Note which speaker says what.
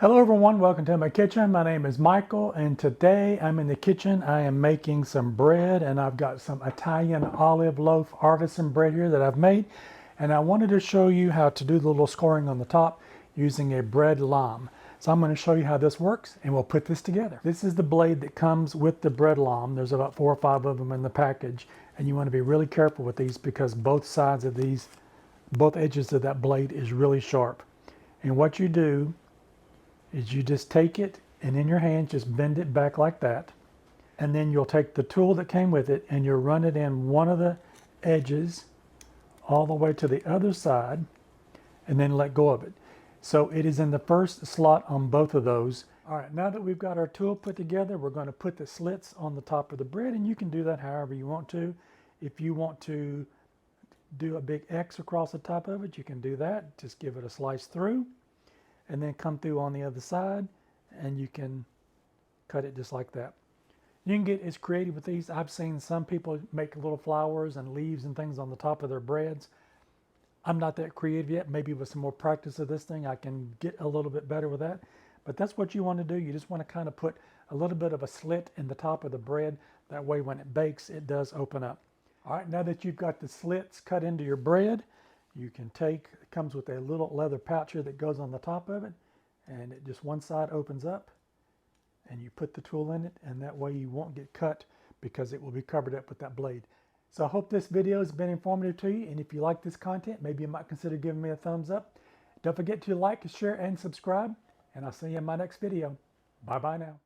Speaker 1: Hello everyone, welcome to my kitchen. My name is Michael and today I'm in the kitchen. I am making some bread and I've got some Italian olive loaf artisan bread here that I've made, and I wanted to show you how to do the little scoring on the top using a bread lame. So I'm going to show you how this works and we'll put this together. This is the blade that comes with the bread lame. There's about 4 or 5 of them in the package, and you want to be really careful with these because both edges of that blade is really sharp. And what you do is you just take it and in your hand just bend it back like that, and then you'll take the tool that came with it and you'll run it in one of the edges all the way to the other side and then let go of it. So it is in the first slot on both of those. All right, now that we've got our tool put together, we're going to put the slits on the top of the bread, and you can do that however you want to. If you want to do a big X across the top of it, you can do that. Just give it a slice through and then come through on the other side, and you can cut it just like that. You can get as creative with these. I've seen some people make little flowers and leaves and things on the top of their breads. I'm not that creative yet. Maybe with some more practice of this thing I can get a little bit better with that. But that's what you want to do. You just want to kind of put a little bit of a slit in the top of the bread. That way when it bakes, it does open up. All right, now that you've got the slits cut into your bread, you can take, it comes with a little leather pouch here that goes on the top of it, and it just one side opens up and you put the tool in it, and that way you won't get cut because it will be covered up with that blade. So I hope this video has been informative to you, and if you like this content, maybe you might consider giving me a thumbs up. Don't forget to like, share, and subscribe, and I'll see you in my next video. Bye bye now.